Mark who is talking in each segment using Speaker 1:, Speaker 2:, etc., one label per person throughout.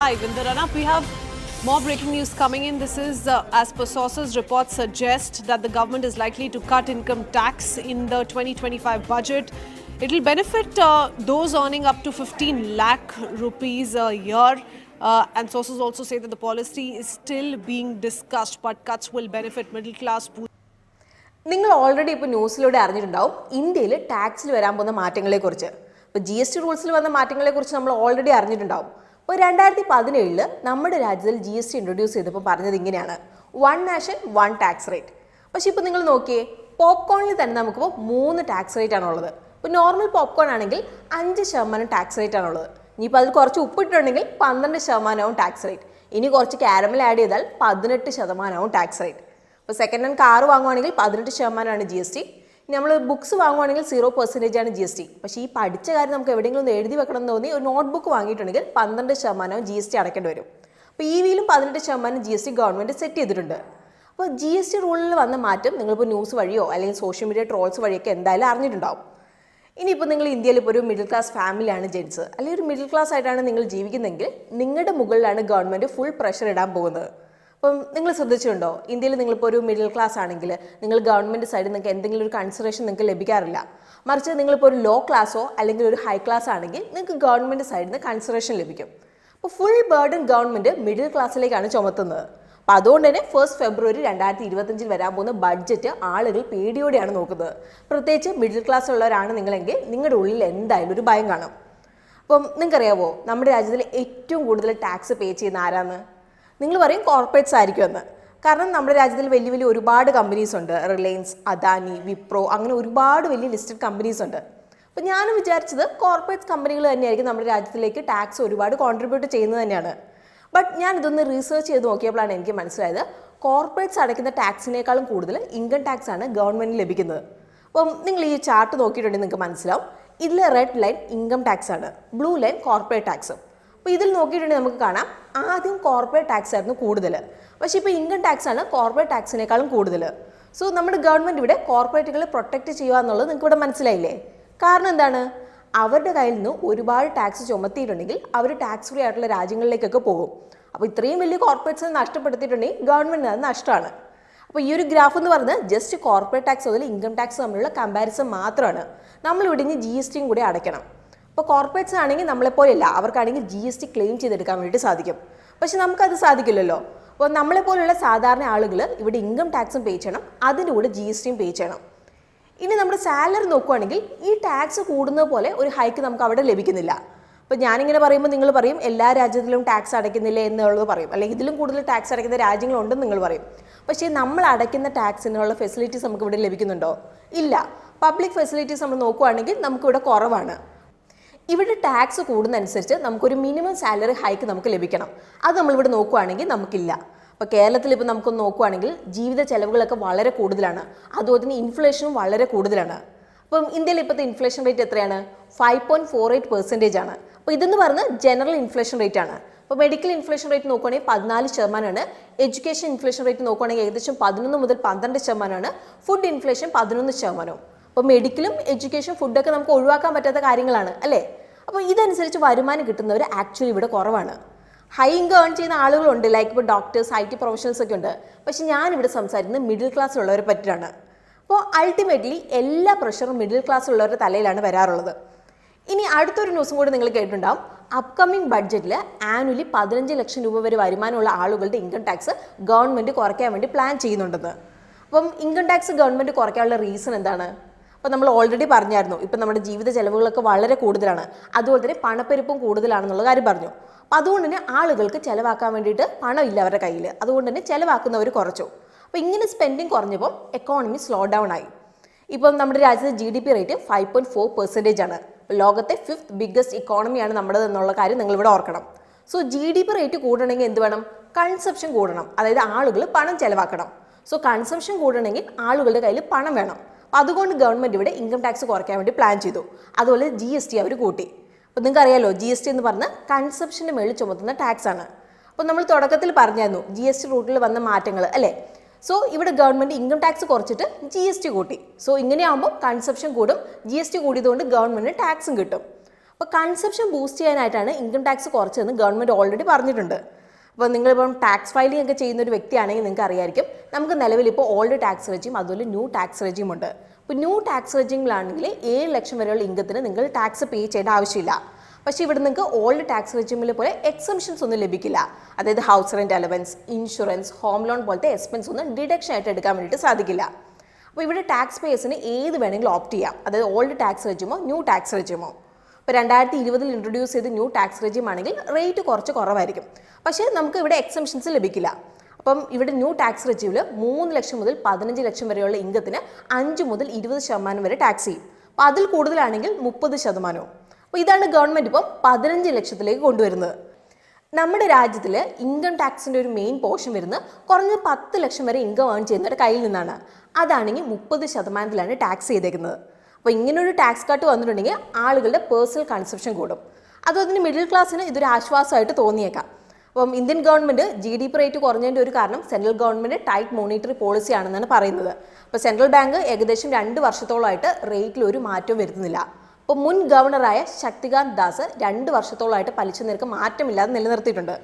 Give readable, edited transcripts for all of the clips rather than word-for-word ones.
Speaker 1: Live in the run-up, we have more breaking news coming in. This is as per sources, reports suggest that the government is likely to cut income tax in the 2025 budget. It will benefit those earning up to 15 lakh rupees a year. And sources also say that the policy is still being discussed, but cuts will benefit middle class.
Speaker 2: നിങ്ങൾ already ഇപ്പോൾ ന്യൂസിലൂടെ അറിഞ്ഞിട്ടുണ്ടാവും ഇന്ത്യയിൽ ടാക്സിൽ വരാൻ പോകുന്ന മാറ്റങ്ങളെക്കുറിച്ച്. ഇപ്പോൾ GST റൂൾസിൽ വന്ന മാറ്റങ്ങളെക്കുറിച്ച് നമ്മൾ already അറിഞ്ഞിട്ടുണ്ടാവും. ഇപ്പോൾ 2017 നമ്മുടെ രാജ്യത്തിൽ GST ഇൻട്രൊഡ്യൂസ് ചെയ്തപ്പോൾ പറഞ്ഞത് ഇങ്ങനെയാണ്, 1 നാഷൻ 1 ടാക്സ് റേറ്റ്. പക്ഷേ ഇപ്പോൾ നിങ്ങൾ നോക്കിയേ, പോപ്കോണിൽ തന്നെ നമുക്കിപ്പോൾ 3 ടാക്സ് റേറ്റ് ആണുള്ളത്. ഇപ്പോൾ നോർമൽ പോപ്കോൺ ആണെങ്കിൽ 5% ടാക്സ് റേറ്റ് ആണുള്ളത്. ഇനിയിപ്പോൾ അതിൽ കുറച്ച് ഉപ്പിട്ടുണ്ടെങ്കിൽ 12% ടാക്സ് റേറ്റ്. ഇനി കുറച്ച് കാരമൽ ആഡ് ചെയ്താൽ 18% ടാക്സ് റേറ്റ്. ഇപ്പോൾ സെക്കൻഡ് ഹാൻഡ് കാർ വാങ്ങുവാണെങ്കിൽ 18% GST. ഇനി നമ്മൾ ബുക്സ് വാങ്ങുവാണെങ്കിൽ 0% GST. പക്ഷേ ഈ പഠിച്ച കാര്യം നമുക്ക് എവിടെയെങ്കിലും ഒന്ന് എഴുതി വെക്കണം എന്ന് തോന്നി ഒരു നോട്ട്ബുക്ക് വാങ്ങിയിട്ടുണ്ടെങ്കിൽ 12% GST അടയ്ക്കേണ്ടി വരും. അപ്പോൾ EVയിലും 18% GST ഗവൺമെൻറ് സെറ്റ് ചെയ്തിട്ടുണ്ട്. അപ്പോൾ GST റൂളിൽ വന്ന മാറ്റം നിങ്ങളിപ്പോൾ ന്യൂസ് വഴിയോ അല്ലെങ്കിൽ സോഷ്യൽ മീഡിയ ട്രോൾസ് വഴിയൊക്കെ എന്തായാലും അറിഞ്ഞിട്ടുണ്ടാവും. ഇനിയിപ്പോൾ നിങ്ങൾ ഇന്ത്യയിൽ ഇപ്പോൾ ഒരു മിഡിൽ ക്ലാസ് ഫാമിലിയാണ് ജനിച്ചത്, അല്ലെങ്കിൽ ഒരു മിഡിൽ ക്ലാസ് ആയിട്ടാണ് നിങ്ങൾ ജീവിക്കുന്നതെങ്കിൽ നിങ്ങളുടെ മുകളിലാണ് ഗവൺമെൻറ് ഫുൾ പ്രഷർ ഇടാൻ പോകുന്നത്. അപ്പം നിങ്ങൾ ശ്രദ്ധിച്ചിട്ടുണ്ടോ, ഇന്ത്യയിൽ നിങ്ങളിപ്പോൾ ഒരു മിഡിൽ ക്ലാസ് ആണെങ്കിൽ നിങ്ങൾ ഗവൺമെൻറ് സൈഡിൽ നിങ്ങൾക്ക് എന്തെങ്കിലും ഒരു കൺസിഡറേഷൻ നിങ്ങൾക്ക് ലഭിക്കാറില്ല. മറിച്ച് നിങ്ങളിപ്പോൾ ഒരു ലോ ക്ലാസ്സോ അല്ലെങ്കിൽ ഒരു ഹൈ ക്ലാസ് ആണെങ്കിൽ നിങ്ങൾക്ക് ഗവൺമെൻറ് സൈഡിൽ നിന്ന് കൺസിഡറേഷൻ ലഭിക്കും. അപ്പോൾ ഫുൾ ബർഡൻ ഗവൺമെൻറ് മിഡിൽ ക്ലാസ്സിലേക്കാണ് ചുമത്തുന്നത്. അപ്പോൾ അതുകൊണ്ട് തന്നെ 1 ഫെബ്രുവരി 2025 വരാൻ പോകുന്ന ബഡ്ജറ്റ് ആളുകൾ പേടിയോടെയാണ് നോക്കുന്നത്. പ്രത്യേകിച്ച് മിഡിൽ ക്ലാസ് ഉള്ളവരാണ് നിങ്ങളെങ്കിൽ നിങ്ങളുടെ ഉള്ളിൽ എന്തായാലും ഒരു ഭയം കാണും. അപ്പം നിങ്ങൾക്കറിയാവോ നമ്മുടെ രാജ്യത്തിൽ ഏറ്റവും കൂടുതൽ ടാക്സ് പേ ചെയ്യുന്ന ആരാന്ന്? നിങ്ങൾ പറയും കോർപ്പറേറ്റ്സ് ആയിരിക്കുമെന്ന്. കാരണം നമ്മുടെ രാജ്യത്തിൽ വലിയ വലിയ ഒരുപാട് കമ്പനീസ് ഉണ്ട്. റിലയൻസ്, അദാനി, വിപ്രോ, അങ്ങനെ ഒരുപാട് വലിയ ലിസ്റ്റഡ് കമ്പനീസ് ഉണ്ട്. അപ്പോൾ ഞാനും വിചാരിച്ചത് കോർപ്പറേറ്റ് കമ്പനികൾ തന്നെയായിരിക്കും നമ്മുടെ രാജ്യത്തിലേക്ക് ടാക്സ് ഒരുപാട് കോൺട്രിബ്യൂട്ട് ചെയ്യുന്നത് തന്നെയാണ്. ബട്ട് ഞാൻ ഇതൊന്ന് റിസർച്ച് ചെയ്ത് നോക്കിയപ്പോഴാണ് എനിക്ക് മനസ്സിലായത്, കോർപ്പറേറ്റ്സ് അടയ്ക്കുന്ന ടാക്സിനേക്കാളും കൂടുതൽ ഇൻകം ടാക്സ് ആണ് ഗവൺമെൻറ്റിന് ലഭിക്കുന്നത്. അപ്പം നിങ്ങൾ ഈ ചാർട്ട് നോക്കിയിട്ടുണ്ടെങ്കിൽ നിങ്ങൾക്ക് മനസ്സിലാവും, ഇതിൽ റെഡ് ലൈൻ ഇൻകം ടാക്സ് ആണ്, ബ്ലൂ ലൈൻ കോർപ്പറേറ്റ് ടാക്സും. അപ്പോൾ ഇതിൽ നോക്കിയിട്ടുണ്ടെങ്കിൽ നമുക്ക് കാണാം, ആദ്യം കോർപ്പറേറ്റ് ടാക്സ് ആയിരുന്നു കൂടുതൽ, പക്ഷേ ഇപ്പോൾ ഇൻകം ടാക്സ് ആണ് കോർപ്പറേറ്റ് ടാക്സിനേക്കാളും കൂടുതൽ. സോ നമ്മുടെ ഗവൺമെൻറ് ഇവിടെ കോർപ്പറേറ്റുകളെ പ്രൊട്ടക്റ്റ് ചെയ്യുക എന്നുള്ളത് നിങ്ങൾക്ക് ഇവിടെ മനസ്സിലായില്ലേ? കാരണം എന്താണ്, അവരുടെ കയ്യിൽ നിന്ന് ഒരുപാട് ടാക്സ് ചുമത്തിയിട്ടുണ്ടെങ്കിൽ അവർ ടാക്സ് ഫ്രീ ആയിട്ടുള്ള രാജ്യങ്ങളിലേക്കൊക്കെ പോകും. അപ്പോൾ ഇത്രയും വലിയ കോർപ്പറേറ്റ്സിനെ നഷ്ടപ്പെടുത്തിയിട്ടുണ്ടെങ്കിൽ ഗവൺമെൻറ്റിന് അത് നഷ്ടമാണ്. അപ്പോൾ ഈ ഒരു ഗ്രാഫ് എന്ന് പറയുന്നത് ജസ്റ്റ് കോർപ്പറേറ്റ് ടാക്സ് മുതൽ ഇൻകം ടാക്സ് തമ്മിലുള്ള കമ്പാരിസൺ മാത്രമാണ്. നമ്മളിവിടെ ഇനി GST കൂടി അടയ്ക്കണം. ഇപ്പോൾ കോർപ്പറേറ്റ്സ് ആണെങ്കിൽ നമ്മളെപ്പോലെയല്ല, അവർക്കാണെങ്കിൽ GST ക്ലെയിം ചെയ്തെടുക്കാൻ വേണ്ടി സാധിക്കും. പക്ഷെ നമുക്കത് സാധിക്കില്ലല്ലോ. അപ്പോൾ നമ്മളെപ്പോലുള്ള സാധാരണ ആളുകൾ ഇവിടെ ഇൻകം ടാക്സും പേ ചെയ്യണം, അതിൻ്റെ കൂടെ GSTയും പേ ചെയ്യണം. ഇനി നമ്മുടെ സാലറി നോക്കുകയാണെങ്കിൽ ഈ ടാക്സ് കൂടുന്നത് പോലെ ഒരു ഹൈക്ക് നമുക്ക് അവിടെ ലഭിക്കുന്നില്ല. അപ്പോൾ ഞാനിങ്ങനെ പറയുമ്പോൾ നിങ്ങൾ പറയും എല്ലാ രാജ്യത്തിലും ടാക്സ് അടയ്ക്കുന്നില്ല എന്നുള്ളത് പറയും, അല്ലെങ്കിൽ ഇതിലും കൂടുതൽ ടാക്സ് അടയ്ക്കുന്ന രാജ്യങ്ങളുണ്ടെന്ന് നിങ്ങൾ പറയും. പക്ഷേ നമ്മൾ അടയ്ക്കുന്ന ടാക്സിനുള്ള ഫെസിലിറ്റീസ് നമുക്ക് ഇവിടെ ലഭിക്കുന്നുണ്ടോ? ഇല്ല. പബ്ലിക് ഫെസിലിറ്റീസ് നമ്മൾ നോക്കുകയാണെങ്കിൽ നമുക്കിവിടെ കുറവാണ്. ഇവിടെ ടാക്സ് കൂടുന്നതനുസരിച്ച് നമുക്കൊരു മിനിമം സാലറി ഹൈക്ക് നമുക്ക് ലഭിക്കണം. അത് നമ്മളിവിടെ നോക്കുകയാണെങ്കിൽ നമുക്കില്ല. അപ്പോൾ കേരളത്തിൽ ഇപ്പോൾ നമുക്കൊന്ന് നോക്കുകയാണെങ്കിൽ ജീവിത ചെലവുകളൊക്കെ വളരെ കൂടുതലാണ്, അതുപോലെ തന്നെ ഇൻഫ്ലേഷനും വളരെ കൂടുതലാണ്. അപ്പം ഇന്ത്യയിൽ ഇപ്പോഴത്തെ ഇൻഫ്ലേഷൻ റേറ്റ് എത്രയാണ്? 5.48% ആണ്. അപ്പോൾ ഇതെന്ന് പറഞ്ഞാൽ ജനറൽ ഇൻഫ്ലേഷൻ റേറ്റ് ആണ്. അപ്പോൾ മെഡിക്കൽ ഇൻഫ്ലേഷൻ റേറ്റ് നോക്കുകയാണെങ്കിൽ 14%, എഡ്യൂക്കേഷൻ ഇൻഫ്ലേഷൻ റേറ്റ് നോക്കുകയാണെങ്കിൽ ഏകദേശം 11 മുതൽ 12%, ഫുഡ് ഇൻഫ്ലേഷൻ 11%. അപ്പോൾ മെഡിക്കലും എഡ്യൂക്കേഷൻ ഫുഡൊക്കെ നമുക്ക് ഒഴിവാക്കാൻ പറ്റാത്ത കാര്യങ്ങളാണ് അല്ലേ? അപ്പോൾ ഇതനുസരിച്ച് വരുമാനം കിട്ടുന്നവർ ആക്ച്വലി ഇവിടെ കുറവാണ്. ഹൈ ഇൻകം ഏൺ ചെയ്യുന്ന ആളുകളുണ്ട്, ലൈക്ക് ഇപ്പോൾ ഡോക്ടേഴ്സ്, IT പ്രൊഫഷണൽസ് ഒക്കെ ഉണ്ട്. പക്ഷേ ഞാനിവിടെ സംസാരിക്കുന്നത് മിഡിൽ ക്ലാസ്സിലുള്ളവരെ പറ്റിയാണ്. അപ്പോൾ അൾട്ടിമേറ്റ്ലി എല്ലാ പ്രഷറും മിഡിൽ ക്ലാസ്സിലുള്ളവരുടെ തലയിലാണ് വരാറുള്ളത്. ഇനി അടുത്തൊരു ന്യൂസും കൂടി നിങ്ങൾ കേട്ടിട്ടുണ്ടാവും, അപ്കമിങ് ബഡ്ജറ്റിൽ ആനുവലി 15 ലക്ഷം രൂപ വരെ വരുമാനമുള്ള ആളുകളുടെ ഇൻകം ടാക്സ് ഗവൺമെൻറ് കുറയ്ക്കാൻ വേണ്ടി പ്ലാൻ ചെയ്യുന്നുണ്ടെന്ന്. അപ്പം ഇൻകം ടാക്സ് ഗവൺമെൻറ് കുറയ്ക്കാനുള്ള റീസൺ എന്താണ്? അപ്പോൾ നമ്മൾ ഓൾറെഡി പറഞ്ഞായിരുന്നു, ഇപ്പം നമ്മുടെ ജീവിത ചെലവുകളൊക്കെ വളരെ കൂടുതലാണ്, അതുപോലെ തന്നെ പണപ്പെരുപ്പം കൂടുതലാണെന്നുള്ള കാര്യം പറഞ്ഞു. അപ്പോൾ അതുകൊണ്ട് തന്നെ ആളുകൾക്ക് ചിലവാക്കാൻ വേണ്ടിയിട്ട് പണമില്ല അവരുടെ കയ്യിൽ, അതുകൊണ്ട് തന്നെ ചിലവാക്കുന്നവർ കുറച്ചു. അപ്പോൾ ഇങ്ങനെ സ്പെൻഡിങ് കുറഞ്ഞപ്പോൾ എക്കോണമി സ്ലോ ഡൗൺ ആയി. ഇപ്പം നമ്മുടെ രാജ്യത്തെ GDP റേറ്റ് 5.4% ആണ്. ലോകത്തെ 5th ബിഗ്ഗസ്റ്റ് ഇക്കോണമിയാണ് നമ്മുടെ എന്നുള്ള കാര്യം നിങ്ങളിവിടെ ഓർക്കണം. സോ GDP റേറ്റ് കൂടണമെങ്കിൽ എന്ത് വേണം? കൺസംഷൻ കൂടണം, അതായത് ആളുകൾ പണം ചിലവാക്കണം. സോ കൺസംഷൻ കൂടണമെങ്കിൽ ആളുകളുടെ കയ്യിൽ പണം വേണം. അപ്പോൾ അതുകൊണ്ട് ഗവൺമെൻറ് ഇവിടെ ഇൻകം ടാക്സ് കുറയ്ക്കാൻ വേണ്ടി പ്ലാൻ ചെയ്തു. അതുപോലെ GST അവർ കൂട്ടി. അപ്പോൾ നിങ്ങൾക്ക് അറിയാലോ, GST എന്ന് പറഞ്ഞാൽ കൺസംഷൻ്റെ മേളിൽ ചുമത്തുന്ന ടാക്സ് ആണ്. അപ്പോൾ നമ്മൾ തുടക്കത്തിൽ പറഞ്ഞായിരുന്നു GST റൂട്ടിൽ വന്ന മാറ്റങ്ങൾ അല്ലേ? സോ ഇവിടെ ഗവൺമെൻറ് ഇൻകം ടാക്സ് കുറച്ചിട്ട് GST കൂട്ടി. സോ ഇങ്ങനെയാകുമ്പോൾ കൺസംഷൻ കൂടും, GST കൂടിയതുകൊണ്ട് ഗവൺമെൻറ് ടാക്സും കിട്ടും. അപ്പോൾ കൺസപ്ഷൻ ബൂസ്റ്റ് ചെയ്യാനായിട്ടാണ് ഇൻകം ടാക്സ് കുറച്ചതെന്ന് ഗവൺമെൻറ് ഓൾറെഡി പറഞ്ഞിട്ടുണ്ട്. അപ്പോൾ നിങ്ങളിപ്പം ടാക്സ് ഫയലിംഗ് ഒക്കെ ചെയ്യുന്ന ഒരു വ്യക്തിയാണെങ്കിൽ നിങ്ങൾക്ക് അറിയായിരിക്കും, നമുക്ക് നിലവിൽ ഇപ്പോൾ ഓൾഡ് ടാക്സ് റെജീം അതുപോലെ ന്യൂ ടാക്സ് റെജീം ഉണ്ട്. ഇപ്പോൾ ന്യൂ ടാക്സ് റെജീമിലാണെങ്കിൽ 7 ലക്ഷം വരെയുള്ള ഇൻകത്തിന് നിങ്ങൾ ടാക്സ് പേ ചെയ്യേണ്ട ആവശ്യമില്ല. പക്ഷേ ഇവിടെ നിങ്ങൾക്ക് ഓൾഡ് ടാക്സ് റെജീമിലെ പോലെ എക്സംഷൻസ് ഒന്നും ലഭിക്കില്ല. അതായത് house rent allowance, insurance, home loan പോലത്തെ എക്സ്പെൻസ് ഒന്നും ഡിഡക്ഷൻ ആയിട്ട് എടുക്കാൻ വേണ്ടിയിട്ട് സാധിക്കില്ല. അപ്പോൾ ഇവിടെ ടാക്സ് പേയേഴ്സിന് ഏത് വേണമെങ്കിലും ഓപ്റ്റ് ചെയ്യാം, അതായത് ഓൾഡ് ടാക്സ് റെജീമോ ന്യൂ ടാക്സ് റെജീമോ. ഇപ്പോൾ 2020 ഇൻട്രൊഡ്യൂസ് ചെയ്ത ന്യൂ ടാക്സ് റെജീം ആണെങ്കിൽ റേറ്റ് കുറച്ച് കുറവായിരിക്കും, പക്ഷേ നമുക്ക് ഇവിടെ എക്സംഷൻസ് ലഭിക്കില്ല. അപ്പം ഇവിടെ ന്യൂ ടാക്സ് റെജീമിൽ 3 ലക്ഷം മുതൽ 15 ലക്ഷം വരെയുള്ള ഇൻകത്തിന് 5 മുതൽ 20% വരെ ടാക്സ് ചെയ്യും. അപ്പോൾ അതിൽ കൂടുതലാണെങ്കിൽ 30%. അപ്പോൾ ഇതാണ് ഗവൺമെൻറ് ഇപ്പം 15 ലക്ഷത്തിലേക്ക് കൊണ്ടുവരുന്നത്. നമ്മുടെ രാജ്യത്തിൽ ഇൻകം ടാക്സിൻ്റെ ഒരു മെയിൻ പോർഷൻ വരുന്നത് കുറഞ്ഞ 10 ലക്ഷം വരെ ഇൻകം ഏൺ ചെയ്യുന്നവരുടെ കയ്യിൽ നിന്നാണ്. അതാണെങ്കിൽ 30%ലാണ് ടാക്സ് ചെയ്തേക്കുന്നത്. അപ്പോൾ ഇങ്ങനൊരു ടാക്സ് കട്ട് വന്നിട്ടുണ്ടെങ്കിൽ ആളുകളുടെ പേഴ്സണൽ കൺസപ്ഷൻ കൂടും. അതുപോലെ മിഡിൽ ക്ലാസ്സിന് ഇതൊരു ആശ്വാസമായിട്ട് തോന്നിയേക്കാം. അപ്പം ഇന്ത്യൻ ഗവൺമെൻറ് GDP റേറ്റ് കുറഞ്ഞതിൻ്റെ ഒരു കാരണം central government tight monetary policy ആണെന്നാണ് പറയുന്നത്. അപ്പോൾ സെൻട്രൽ ബാങ്ക് ഏകദേശം 2 വർഷത്തോളമായിട്ട് റേറ്റിൽ ഒരു മാറ്റവും വരുത്തുന്നില്ല. ഇപ്പോൾ മുൻ ഗവർണറായ ശക്തികാന്ത് ദാസ് 2 വർഷത്തോളമായിട്ട് പലിശ നിരക്ക് മാറ്റമില്ലാതെ നിലനിർത്തിയിട്ടുണ്ട്.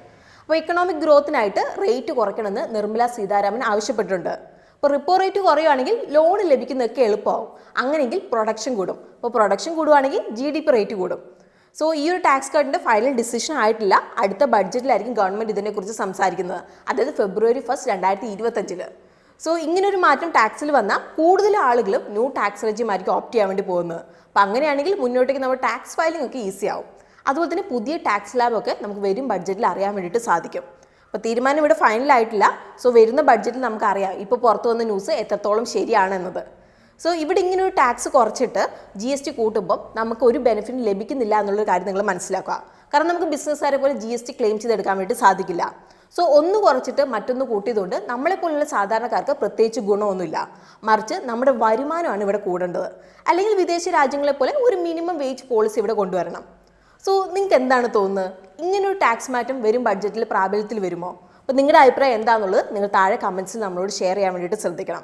Speaker 2: അപ്പോൾ ഇക്കണോമിക് ഗ്രോത്തിനായിട്ട് റേറ്റ് കുറയ്ക്കണമെന്ന് നിർമ്മല സീതാരാമൻ ആവശ്യപ്പെട്ടിട്ടുണ്ട്. ഇപ്പോൾ റിപ്പോ റേറ്റ് കുറയുവാണെങ്കിൽ ലോൺ ലഭിക്കുന്നതൊക്കെ എളുപ്പമാവും. അങ്ങനെയെങ്കിൽ പ്രൊഡക്ഷൻ കൂടും. അപ്പോൾ പ്രൊഡക്ഷൻ കൂടുവാണെങ്കിൽ GDP റേറ്റ് കൂടും. സോ ഈ ഒരു ടാക്സ് കട്ടിൻ്റെ ഫൈനൽ ഡിസിഷൻ ആയിട്ടില്ല. അടുത്ത ബഡ്ജറ്റിലായിരിക്കും ഗവൺമെൻറ് ഇതിനെക്കുറിച്ച് സംസാരിക്കുന്നത്, അതായത് February 1, 2025. സോ ഇങ്ങനൊരു മാറ്റം ടാക്സിൽ വന്നാൽ കൂടുതൽ ആളുകളും ന്യൂ ടാക്സ് റെജീം ആയിരിക്കും ഓപ്റ്റ് ചെയ്യാൻ വേണ്ടി പോകുന്നത്. അപ്പോൾ അങ്ങനെയാണെങ്കിൽ മുന്നോട്ടേക്ക് നമ്മുടെ ടാക്സ് ഫയലിംഗ് ഒക്കെ ഈസി ആവും. അതുപോലെ തന്നെ പുതിയ ടാക്സ് ലാബൊക്കെ നമുക്ക് വരും ബഡ്ജറ്റിൽ അറിയാൻ വേണ്ടിയിട്ട് സാധിക്കും. അപ്പോൾ തീരുമാനം ഇവിടെ ഫൈനൽ ആയിട്ടില്ല. സോ വരുന്ന ബഡ്ജറ്റിൽ നമുക്ക് അറിയാം ഇപ്പോൾ പുറത്തു വന്ന ന്യൂസ് എത്രത്തോളം ശരിയാണെന്നത്. സോ ഇവിടെ ഇങ്ങനെ ഒരു ടാക്സ് കുറച്ചിട്ട് GST കൂട്ടുമ്പോൾ നമുക്ക് ഒരു ബെനിഫിറ്റ് ലഭിക്കുന്നില്ല എന്നുള്ളൊരു കാര്യം നിങ്ങൾ മനസ്സിലാക്കുക. കാരണം നമുക്ക് ബിസിനസ്സുകാരെ പോലെ GST ക്ലെയിം ചെയ്തെടുക്കാൻ വേണ്ടി സാധിക്കില്ല. സോ ഒന്ന് കുറച്ചിട്ട് മറ്റൊന്ന് കൂട്ടിയതുകൊണ്ട് നമ്മളെപ്പോലുള്ള സാധാരണക്കാർക്ക് പ്രത്യേകിച്ച് ഗുണമൊന്നുമില്ല. മറിച്ച് നമ്മുടെ വരുമാനമാണ് ഇവിടെ കൂടേണ്ടത്. അല്ലെങ്കിൽ വിദേശ രാജ്യങ്ങളെ പോലെ ഒരു മിനിമം വേജ് പോളിസി ഇവിടെ കൊണ്ടുവരണം. സോ നിങ്ങൾക്ക് എന്താണ് തോന്നുന്നത്? ഇങ്ങനൊരു ടാക്സ് മാറ്റം വരും ബഡ്ജറ്റിൽ പ്രാബല്യത്തിൽ വരുമോ? അപ്പോൾ നിങ്ങളുടെ അഭിപ്രായം എന്താണെന്നുള്ളത് നിങ്ങൾ താഴെ കമൻസിൽ നമ്മളോട് ഷെയർ ചെയ്യാൻ വേണ്ടിയിട്ട് ശ്രദ്ധിക്കണം.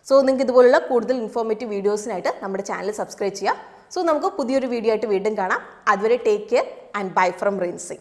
Speaker 2: സോ നിങ്ങൾക്ക് ഇതുപോലുള്ള കൂടുതൽ ഇൻഫോർമേറ്റീവ് വീഡിയോസിനായിട്ട് നമ്മുടെ ചാനൽ സബ്സ്ക്രൈബ് ചെയ്യുക. സോ നമുക്ക് പുതിയൊരു വീഡിയോ ആയിട്ട് വീണ്ടും കാണാം. അതുവരെ take care and bye from Rincy.